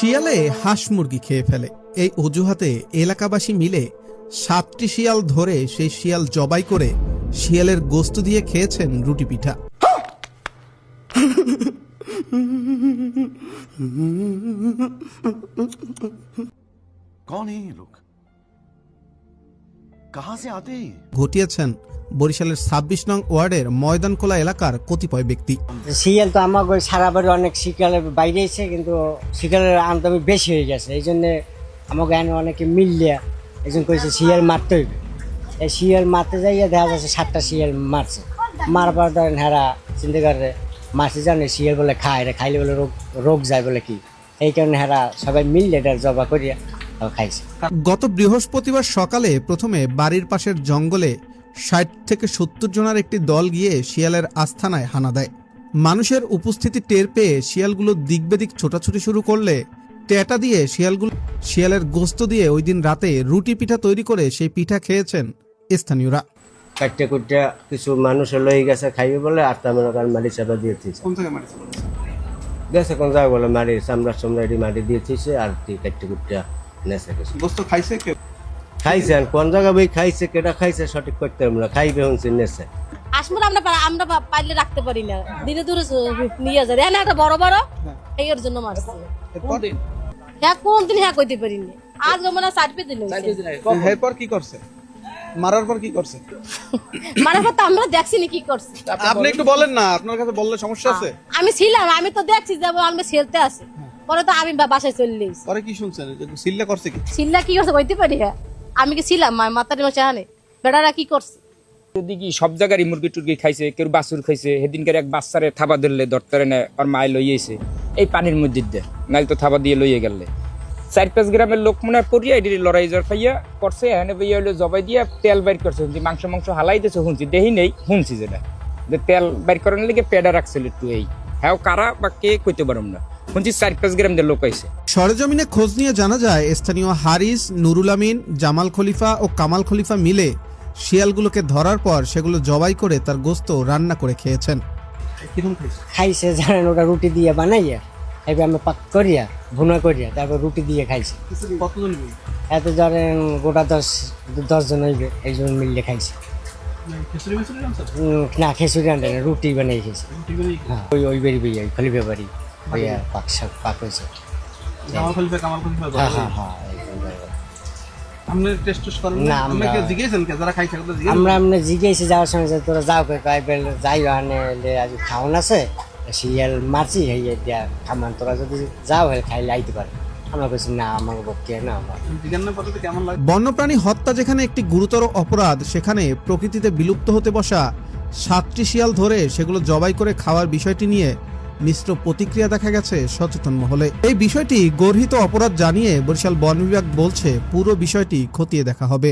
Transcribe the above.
শিয়ালে হাঁস মুরগি খেয়ে ফেলে। এই অজুহাতে এলাকাবাসী মিলে 7টি শিয়াল ধরে সেই শিয়াল জবাই করে শিয়ালের গোস্ত দিয়ে খেয়েছেন রুটি পিঠা। कौन है ये लोग? कहां से आते हैं? ঘটিয়েছেন বরিশালের 26 নং ওয়ার্ডের ময়দানখোলা এলাকার কতিপয় ব্যক্তি। শিয়াল তো আমার সারা বাড়ি অনেক শিকালের বাইরে এসে, কিন্তু শিকালের আমদামি বেশি হয়ে গেছে। এই জন্যে আমাকে এনে অনেকে মিললিয়া এই জন্য কইছে শিয়াল মারতে হইবে। এই শিয়াল মারতে যাইয়া দেখা যাচ্ছে 7টা শিয়াল মারছে। মারবার ধরেন হেরা চিন্তা করে মারছে, জানে শিয়াল বলে খায়, খাইলে বলে রোগ যায় বলে কি, এই কারণে হেরা সবাই মিললে এটা জবা করিয়া খাইছে। গত বৃহস্পতিবার সকালে প্রথমে বাড়ির পাশের জঙ্গলে 60 থেকে 70 জনের একটি দল গিয়ে শিয়ালের আস্তানায় হানা দেয়। মানুষের উপস্থিতি টের পেয়ে শিয়ালগুলো দিকবেদিক ছোটাছুটি শুরু করলে টেটা দিয়ে শিয়ালের গোস্ত দিয়ে ওই দিন রাতে রুটি পিঠা তৈরি করে সেই পিঠা খেয়েছেন স্থানীয়রা। কাটতে কুটতে কিছু মানুষ লয়ে গেছে খাইবে বলে, আর তেমন মাটি চাপা দিয়ে দিয়েছে। গেছে কোন জায়গায় বলে মাটি চামড়া চামড়া মাটি দিয়ে দিয়েছে, আর কাটতে কুটতে নেছে গোস্ত খাইছে কেউ? খাইছে, আর কোন জায়গায় বই খাইছে কেটা খাইছে সঠিক করতে আমরা খাইবে হচ্ছে নেছে। আসমুল আমরা পাইলে রাখতে পারি না, দিনে দূরে নিয়ে যায় এনে একটা বড় বড় এর জন্য মারছে। হ্যাঁ কোন দিন হ্যাঁ কইতে পারিনি, আজ মানে 4 দিন হইছে। এরপর কি করছে? মারার পর কি করছে? মারার পর তো আমরা দেখছি না কি করছে। আপনি একটু বলেন না, আপনার কাছে বললে সমস্যা আছে? আমি ছিলাম, আমি তো দেখছি যে আমরা ছেলতে আছে, পরে তো আমি বাসায় চলে এসেছি। পরে কি শুনছেন? সিল্লা করছে কি? সিল্লা কি করছে কইতে পারি? হ্যাঁ আমি কি ছিলাম মাথার মধ্যে আনে বেড়ারা কি করছে? যদি কি সব জায়গায় মুরগি টুরগি খাইছে, কেউ বাছুর খাইছে, সেদিনকার এক বাচ্চারে থাবা ধরলে ধরতে নেয় আর মায় লইয়েছে এই পানির মধ্যে দিয়ে, নাইলে তো থাবা দিয়ে লইয়ে গেলে 4-5 গ্রামের লোক মনে হয় পড়িয়া এটি লড়াই জড় পাইয়া করছে। এখানে বইয়া হলো জবাই দিয়া তেল বাইর করছে, মাংস হালাই দিয়েছে শুনছি, দেখি নেই শুনছি যেটা যে তেল বাইর করার লেগে পেডা রাখছিল একটু। এই হ্যাঁ কারা বা কে কইতে পারম না, শুনছি 4-5 গ্রাম লোক আইছে। সরেজমিনে খোঁজ নিয়ে জানা যায় স্থানীয় হারিস, নুরুল আমিন, জামাল খলিফা ও কামাল খলিফা মিলে শিয়ালগুলোকে ধরার পর সেগুলো জবাই করে তার গোস্ত রান্না করে খেয়েছেন। খাইছে জানেন, ওটা রুটি দিয়ে বানাইয়া এবার আমি পাক করিয়া ভুনা করিয়া তারপর রুটি দিয়ে খাইছে। এত ধরেন গোটা 10 জন হইবে, একজন মিললে খাইছে। না খিচুড়ি আনতে না, রুটি বানাই খেয়েছে। হ্যাঁ ওই বাড়ি বইয়া খলিফা বাড়ি বইয়া পাক হয়েছে। হ্যাঁ হ্যাঁ হ্যাঁ আমরা জিজ্ঞেসে যাওয়ার সময় যে তোরা যাও যাই আনে আজ খাওয়ান আছে শিয়াল মারছি হইয়া দিয়া খামান, তোরা যদি যাও হলে খাইলে আইতে পারে। আমরা বলছি না আমার বক্তিয়া না। বন্যপ্রাণী হত্যা যেখানে একটি গুরুতর অপরাধ, সেখানে প্রকৃতিতে বিলুপ্ত হতে বসা 7টি শিয়াল ধরে সেগুলো জবাই করে খাওয়ার বিষয়টি নিয়ে মিশ্র প্রতিক্রিয়া দেখা গেছে সচেতন মহলে। এই বিষয়টি গর্হিত অপরাধ জানিয়ে বরিশাল বন বিভাগ বলছে পুরো বিষয়টি খতিয়ে দেখা হবে।